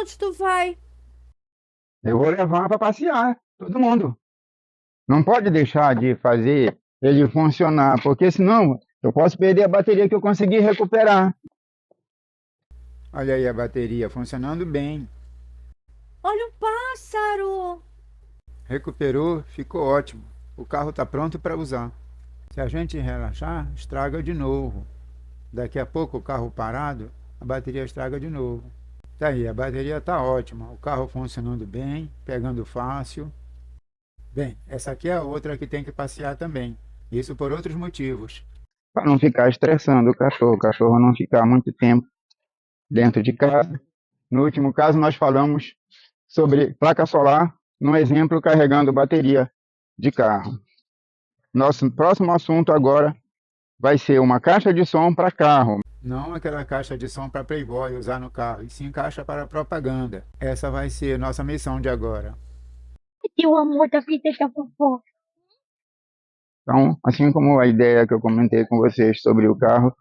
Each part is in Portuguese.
onde tu vai? Eu vou levar para passear, todo mundo. Não pode deixar de fazer ele funcionar, porque senão eu posso perder a bateria que eu consegui recuperar. Olha aí a bateria funcionando bem. Olha um pássaro! Recuperou, ficou ótimo. O carro está pronto para usar. Se a gente relaxar, estraga de novo. Daqui a pouco o carro parado, a bateria estraga de novo. Tá aí, a bateria está ótima. O carro funcionando bem, pegando fácil. Bem, essa aqui é a outra que tem que passear também. Isso por outros motivos. Para não ficar estressando o cachorro não ficar muito tempo dentro de casa. No último caso, nós falamos sobre placa solar, no exemplo carregando bateria de carro. Nosso próximo assunto agora vai ser uma caixa de som para carro. Não aquela caixa de som para Playboy usar no carro, e sim caixa para propaganda. Essa vai ser nossa missão de agora. E o amor da vida da vovó. Então, assim como a ideia que eu comentei com vocês sobre o carro,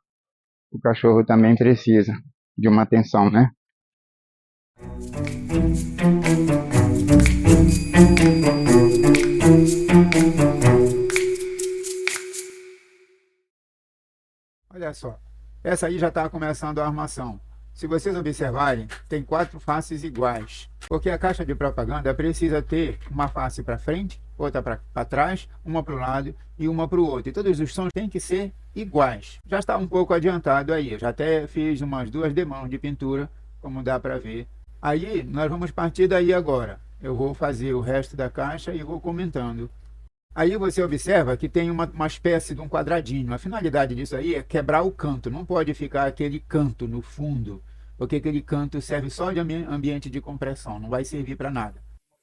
o cachorro também precisa de uma atenção, né? Olha só, essa aí já está começando a armação. Se vocês observarem, tem 4 faces iguais, porque a caixa de propaganda precisa ter uma face para frente, outra para trás, uma para o lado e uma para o outro. E todos os sons têm que ser iguais. Já está um pouco adiantado aí, eu já até fiz umas 2 demãos de pintura, como dá para ver. Aí nós vamos partir daí agora. Eu vou fazer o resto da caixa e vou comentando. Aí você observa que tem uma espécie de um quadradinho. A finalidade disso aí é quebrar o canto. Não pode ficar aquele canto no fundo, porque aquele canto serve só de ambiente de compressão, não vai servir para nada.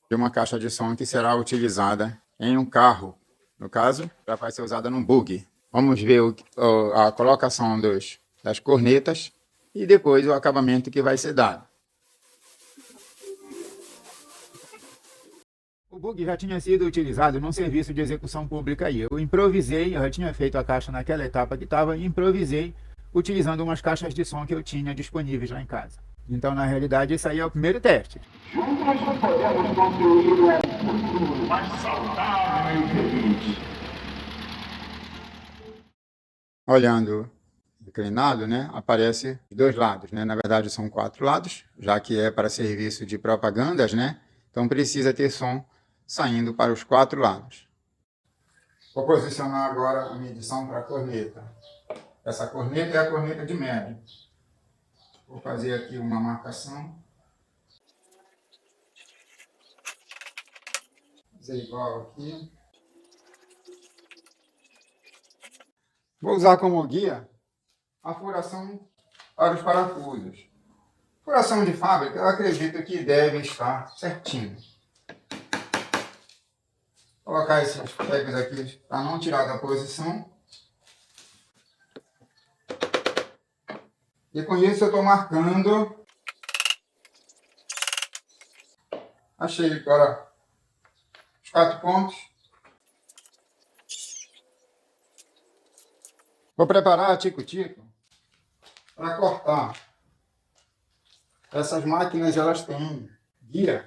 De uma caixa de som que será utilizada em um carro. No caso, já vai ser usada num buggy. Vamos ver a colocação das cornetas e depois o acabamento que vai ser dado. O bug já tinha sido utilizado num serviço de execução pública aí. Eu improvisei, eu já tinha feito a caixa naquela etapa que estava, e improvisei utilizando umas caixas de som que eu tinha disponíveis lá em casa. Então, na realidade, esse aí é o primeiro teste. Juntos podemos construir um futuro mais saudável e feliz. Olhando inclinado, né, aparece os 2 lados, né? Na verdade, são 4 lados, já que é para serviço de propagandas, né? Então, precisa ter som saindo para os 4 lados. Vou posicionar agora a medição para a corneta. Essa corneta é a corneta de médio. Vou fazer aqui uma marcação. Fazer igual aqui. Vou usar como guia a furação para os parafusos. Furação de fábrica, eu acredito que deve estar certinho. Vou colocar esses pegos aqui para não tirar da posição. E com isso eu estou marcando. Achei agora os 4 pontos. Vou preparar a tico-tico para cortar. Essas máquinas, elas têm guia,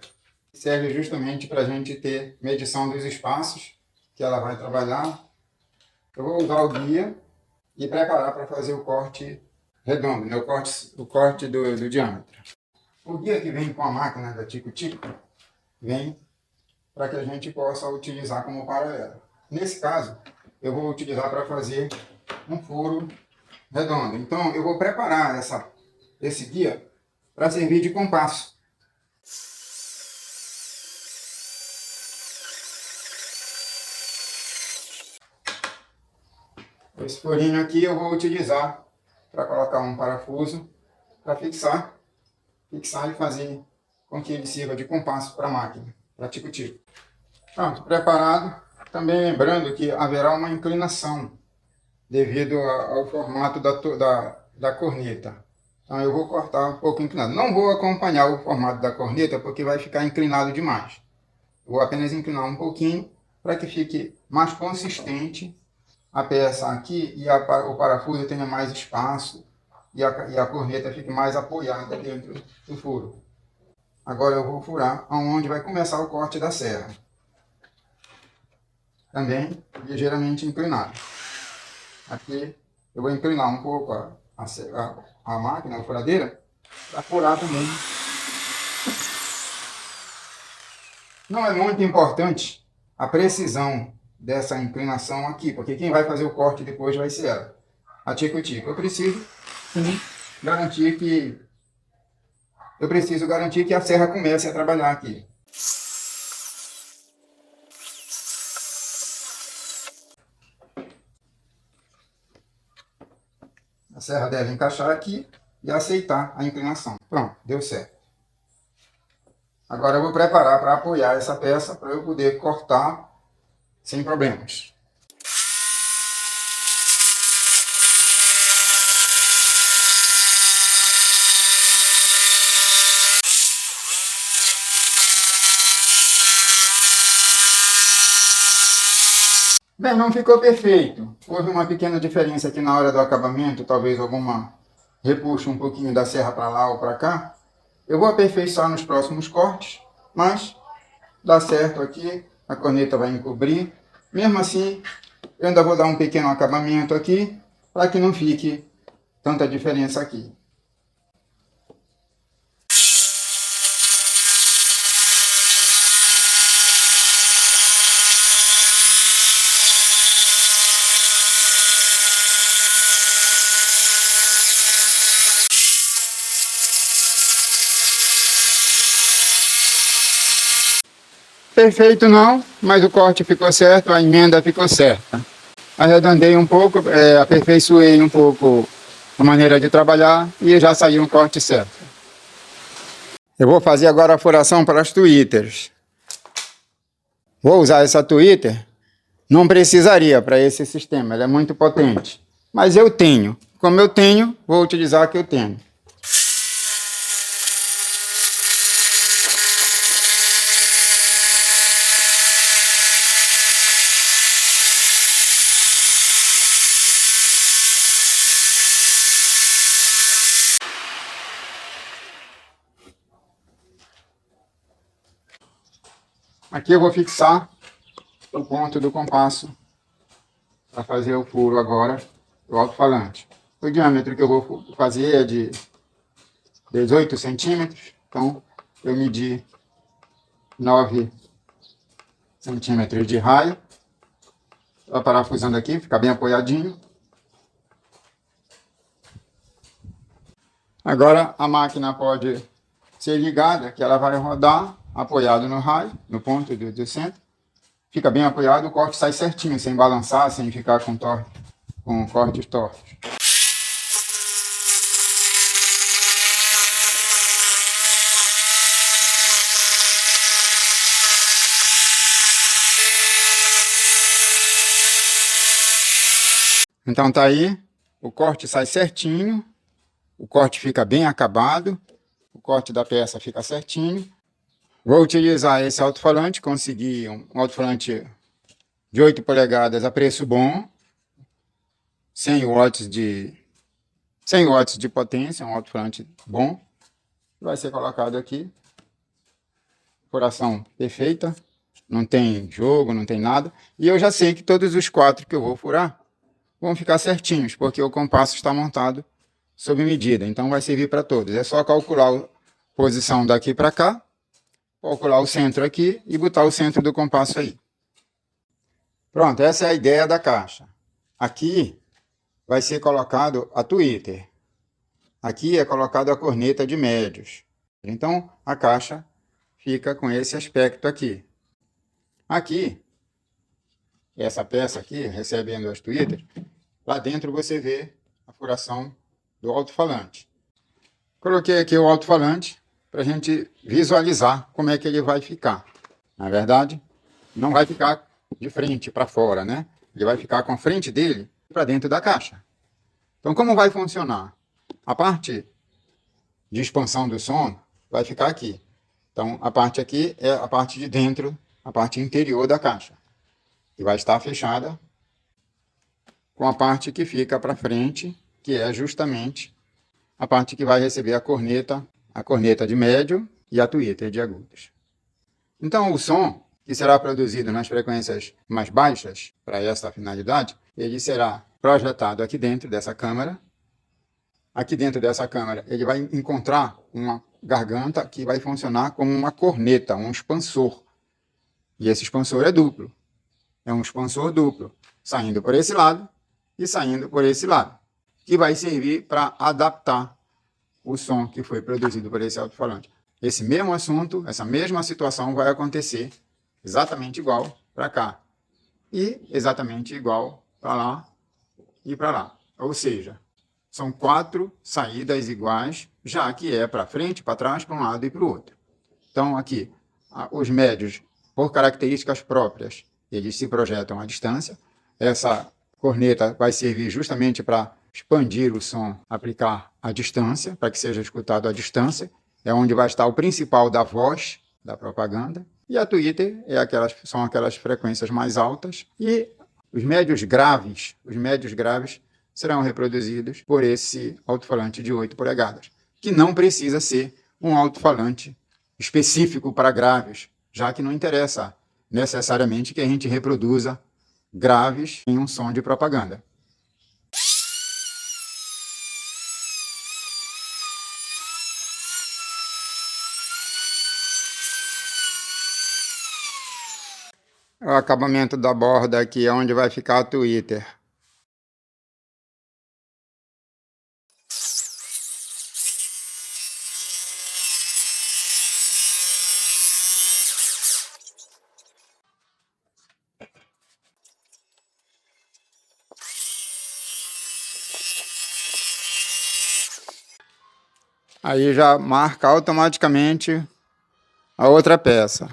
que serve justamente para a gente ter medição dos espaços que ela vai trabalhar. Eu vou usar o guia e preparar para fazer o corte redondo, né? o corte do diâmetro. O guia que vem com a máquina da tico-tico vem para que a gente possa utilizar como paralelo. Nesse caso, eu vou utilizar para fazer um furo redondo. Então, eu vou preparar esse guia para servir de compasso. Esse furinho aqui eu vou utilizar para colocar um parafuso para fixar e fazer com que ele sirva de compasso para a máquina, para tico-tico. Pronto, preparado. Também lembrando que haverá uma inclinação devido ao formato da corneta. Então eu vou cortar um pouco inclinado. Não vou acompanhar o formato da corneta porque vai ficar inclinado demais. Eu vou apenas inclinar um pouquinho para que fique mais consistente a peça aqui e o parafuso tenha mais espaço e a corneta fique mais apoiada dentro do furo. Agora eu vou furar aonde vai começar o corte da serra. Também ligeiramente inclinado. Aqui eu vou inclinar um pouco a máquina, a furadeira, para furar também. Não é muito importante a precisão dessa inclinação aqui, porque quem vai fazer o corte depois vai ser ela, a tico-tico. Eu preciso garantir que a serra comece a trabalhar aqui. A serra deve encaixar aqui e aceitar a inclinação. Pronto, deu certo. Agora eu vou preparar para apoiar essa peça para eu poder cortar sem problemas. Bem, não ficou perfeito. Houve uma pequena diferença aqui na hora do acabamento, talvez alguma repuxe um pouquinho da serra para lá ou para cá. Eu vou aperfeiçoar nos próximos cortes, mas dá certo aqui, a corneta vai encobrir. Mesmo assim, eu ainda vou dar um pequeno acabamento aqui, para que não fique tanta diferença aqui. Perfeito não, mas o corte ficou certo, a emenda ficou certa. Arredondei um pouco, aperfeiçoei um pouco a maneira de trabalhar e já saiu um corte certo. Eu vou fazer agora a furação para as tweeters. Vou usar essa tweeter, não precisaria para esse sistema, ela é muito potente. Mas eu tenho, como eu tenho, vou utilizar a que eu tenho. Aqui eu vou fixar o ponto do compasso para fazer o furo agora do alto-falante. O diâmetro que eu vou fazer é de 18 centímetros, então eu medi 9 centímetros de raio. Estou parafusando aqui, fica bem apoiadinho. Agora a máquina pode ser ligada, que ela vai rodar apoiado no raio, no ponto do centro. Fica bem apoiado, o corte sai certinho, sem balançar, sem ficar com cortes tortos. Então tá aí, o corte sai certinho, o corte fica bem acabado, o corte da peça fica certinho. Vou utilizar esse alto-falante, consegui um alto-falante de 8 polegadas a preço bom, 100 watts de potência, um alto-falante bom. Vai ser colocado aqui, furação perfeita, não tem jogo, não tem nada. E eu já sei que todos os 4 que eu vou furar vão ficar certinhos, porque o compasso está montado sob medida, então vai servir para todos. É só calcular a posição daqui para cá, calcular o centro aqui e botar o centro do compasso aí. Pronto, essa é a ideia da caixa. Aqui vai ser colocado a tweeter. Aqui é colocado a corneta de médios. Então a caixa fica com esse aspecto aqui. Aqui, essa peça aqui, recebendo as tweeters, lá dentro você vê a furação do alto-falante. Coloquei aqui o alto-falante para a gente visualizar como é que ele vai ficar. Na verdade, não vai ficar de frente para fora, né? Ele vai ficar com a frente dele para dentro da caixa. Então, como vai funcionar? A parte de expansão do som vai ficar aqui. Então, a parte aqui é a parte de dentro, a parte interior da caixa. E vai estar fechada com a parte que fica para frente, que é justamente a parte que vai receber a corneta de médio e a tweeter de agudos. Então, o som que será produzido nas frequências mais baixas para essa finalidade, ele será projetado aqui dentro dessa câmara. Aqui dentro dessa câmara, ele vai encontrar uma garganta que vai funcionar como uma corneta, um expansor. E esse expansor é duplo. É um expansor duplo, saindo por esse lado e saindo por esse lado, que vai servir para adaptar o som que foi produzido por esse alto-falante. Esse mesmo assunto, essa mesma situação vai acontecer exatamente igual para cá e exatamente igual para lá e para lá. Ou seja, são 4 saídas iguais, já que é para frente, para trás, para um lado e para o outro. Então, aqui, os médios, por características próprias, eles se projetam à distância. Essa corneta vai servir justamente para expandir o som, aplicar à distância, para que seja escutado à distância. É onde vai estar o principal da voz da propaganda. E a tweeter são aquelas frequências mais altas. E os médios graves serão reproduzidos por esse alto-falante de 8 polegadas, que não precisa ser um alto-falante específico para graves, já que não interessa necessariamente que a gente reproduza graves em um som de propaganda. O acabamento da borda aqui é onde vai ficar a tweeter. Aí já marca automaticamente a outra peça.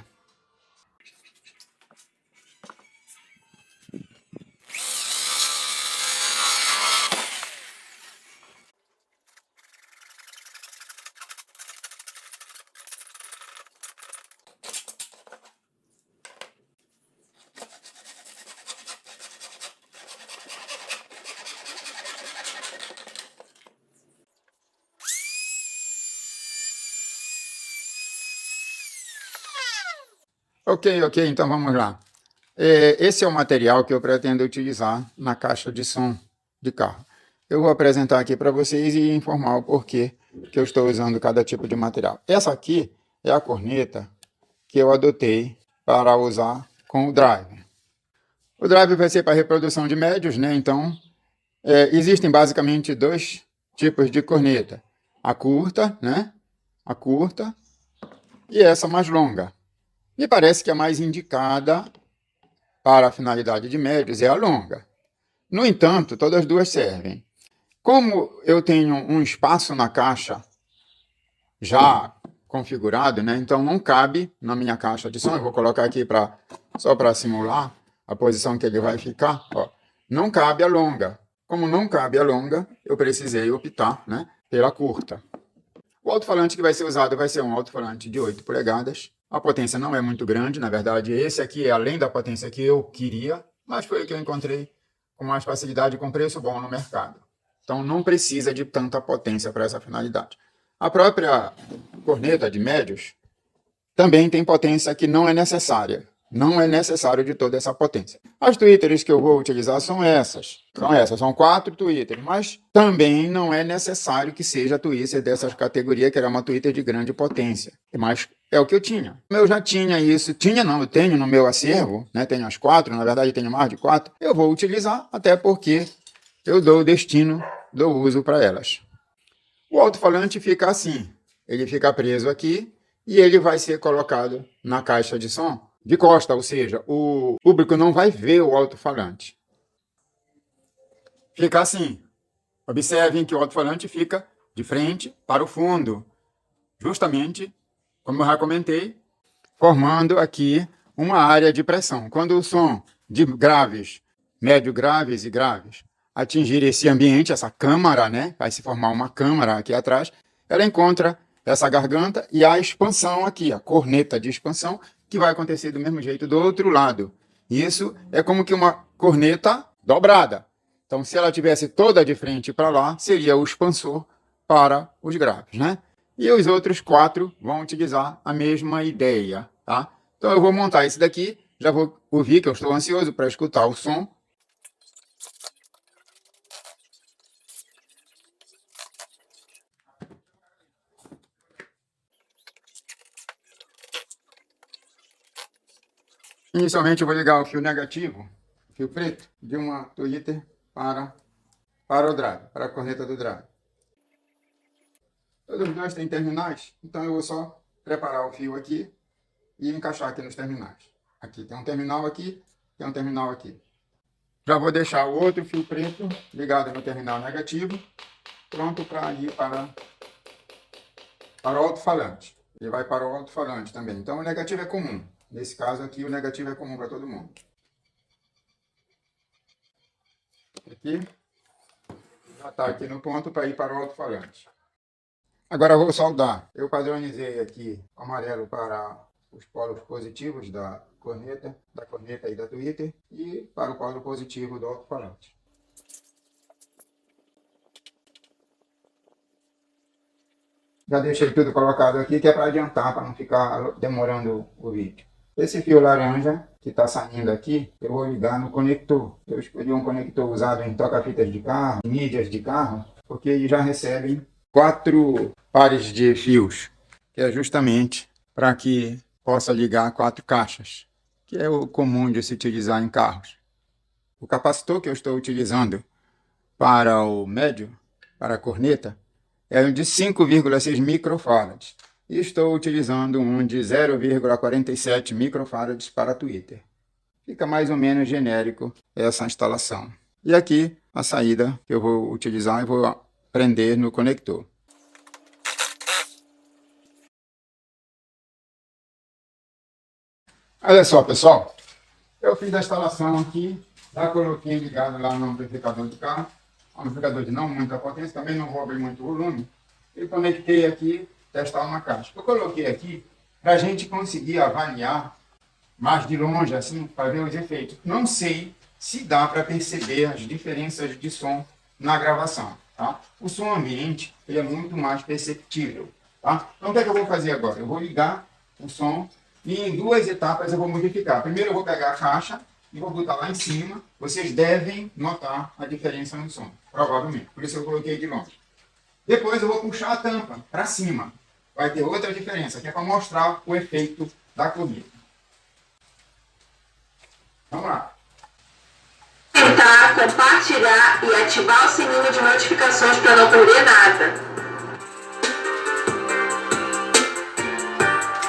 Ok, então vamos lá. Esse é o material que eu pretendo utilizar na caixa de som de carro. Eu vou apresentar aqui para vocês e informar o porquê que eu estou usando cada tipo de material. Essa aqui é a corneta que eu adotei para usar com o drive. O drive vai ser para reprodução de médios, né? Então, existem basicamente 2 tipos de corneta. A curta, né? A curta e essa mais longa. Me parece que a mais indicada para a finalidade de médios é a longa. No entanto, todas as duas servem. Como eu tenho um espaço na caixa já configurado, né? Então não cabe na minha caixa de som. Eu vou colocar aqui só para simular a posição que ele vai ficar. Ó. Não cabe a longa. Como não cabe a longa, eu precisei optar, né, pela curta. O alto-falante que vai ser usado vai ser um alto-falante de 8 polegadas. A potência não é muito grande, na verdade, esse aqui é além da potência que eu queria, mas foi o que eu encontrei com mais facilidade e com preço bom no mercado. Então não precisa de tanta potência para essa finalidade. A própria corneta de médios também tem potência que não é necessária. Não é necessário de toda essa potência. As tweeters que eu vou utilizar são essas. São 4 tweeters, mas também não é necessário que seja a tweeter dessa categoria, que era uma tweeter de grande potência. Mas é o que eu tinha. Eu já tinha isso. Eu tenho no meu acervo, né? Tenho as 4, na verdade tenho mais de 4. Eu vou utilizar, até porque eu dou o destino do uso para elas. O alto-falante fica assim. Ele fica preso aqui e ele vai ser colocado na caixa de som de costa, ou seja, o público não vai ver o alto-falante. Fica assim. Observem que o alto-falante fica de frente para o fundo, justamente, como eu já comentei, formando aqui uma área de pressão. Quando o som de graves, médio graves e graves atingir esse ambiente, essa câmara, né, vai se formar uma câmara aqui atrás, ela encontra essa garganta e a expansão aqui, a corneta de expansão, que vai acontecer do mesmo jeito do outro lado. Isso é como que uma corneta dobrada. Então, se ela tivesse toda de frente para lá, seria o expansor para os graves, né? E os outros 4 vão utilizar a mesma ideia, tá? Então eu vou montar esse daqui, já vou ouvir, que eu estou ansioso para escutar o som. Inicialmente eu vou ligar o fio negativo, fio preto, de uma tweeter para o drive, para a corneta do drive. Todos os dois têm terminais, então eu vou só preparar o fio aqui e encaixar aqui nos terminais. Aqui tem um terminal aqui, tem um terminal aqui. Já vou deixar o outro fio preto ligado no terminal negativo, pronto para ir para o alto-falante. Ele vai para o alto-falante também. Então o negativo é comum. Nesse caso aqui o negativo é comum para todo mundo. Aqui. Já está aqui no ponto para ir para o alto-falante. Agora eu vou soldar. Eu padronizei aqui amarelo para os polos positivos da corneta e da tweeter e para o polo positivo do alto-falante. Já deixei tudo colocado aqui, que é para adiantar, para não ficar demorando o vídeo. Esse fio laranja que está saindo aqui, eu vou ligar no conector. Eu escolhi um conector usado em toca-fitas de carro, mídias de carro, porque eles já recebem 4 pares de fios, que é justamente para que possa ligar 4 caixas, que é o comum de se utilizar em carros. O capacitor que eu estou utilizando para o médio, para a corneta, é um de 5,6 microfarads. E estou utilizando um de 0,47 microfarads para a tweeter. Fica mais ou menos genérico essa instalação. E aqui a saída que eu vou utilizar e vou prender no conector. Olha só, pessoal. Eu fiz a instalação aqui, já coloquei ligado lá no amplificador de carro. Amplificador de não muita potência, também não vou abrir muito volume. E conectei aqui, testar uma caixa. Eu coloquei aqui para a gente conseguir avaliar mais de longe, assim, para ver os efeitos. Não sei se dá para perceber as diferenças de som na gravação, tá? O som ambiente ele é muito mais perceptível, tá? Então o que é que eu vou fazer agora? Eu vou ligar o som e em 2 etapas eu vou modificar. Primeiro eu vou pegar a caixa e vou botar lá em cima. Vocês devem notar a diferença no som, provavelmente. Por isso eu coloquei de longe. Depois eu vou puxar a tampa para cima. Vai ter outra diferença, que é para mostrar o efeito da corneta. Vamos lá. Comentar, compartilhar e ativar o sininho de notificações para não perder nada.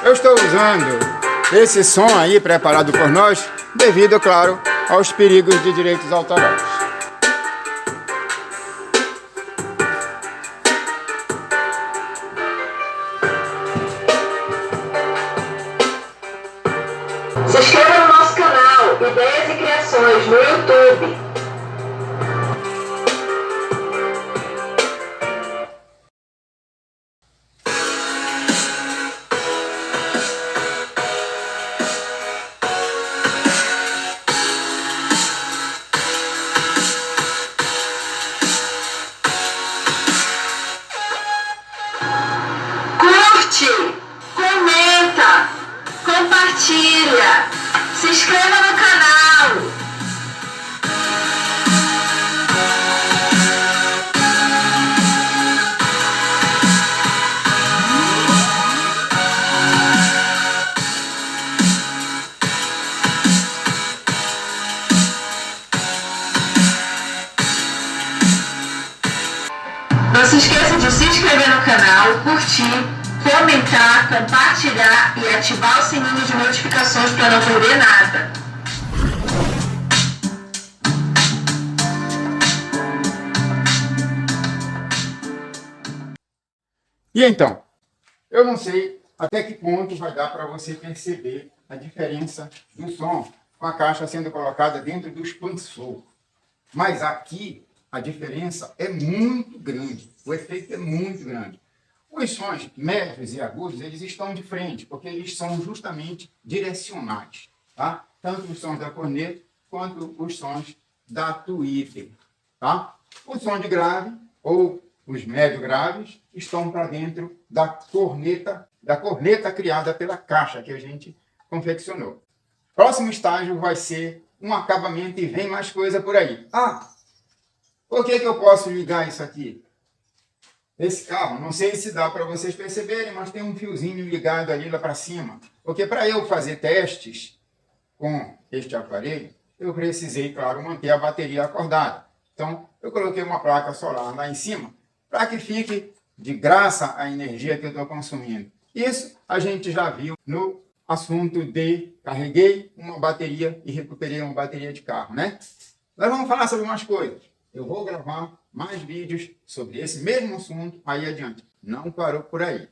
Eu estou usando esse som aí preparado por nós, devido, claro, aos perigos de direitos autorais. Se inscreva no nosso canal Ideias e Criações no YouTube. Curte, comenta, compartilha, se inscreva no canal. Não se esqueça de se inscrever no canal, curtir, comentar, compartilhar e ativar o sininho de notificações para não perder nada. E então, eu não sei até que ponto vai dar para você perceber a diferença do som com a caixa sendo colocada dentro do expansor. Mas aqui a diferença é muito grande, o efeito é muito grande. Os sons médios e agudos, eles estão de frente, porque eles são justamente direcionais, tá? Tanto os sons da corneta quanto os sons da tweeter, tá? O som de grave ou os médio graves estão para dentro da corneta criada pela caixa que a gente confeccionou. Próximo estágio vai ser um acabamento e vem mais coisa por aí. Por que eu posso ligar isso aqui? Esse carro, não sei se dá para vocês perceberem, mas tem um fiozinho ligado ali lá para cima. Porque para eu fazer testes com este aparelho, eu precisei, claro, manter a bateria acordada. Então, eu coloquei uma placa solar lá em cima para que fique de graça a energia que eu estou consumindo. Isso a gente já viu no assunto de carreguei uma bateria e recuperei uma bateria de carro, né? Nós vamos falar sobre umas coisas. Eu vou gravar mais vídeos sobre esse mesmo assunto aí adiante. Não parou por aí.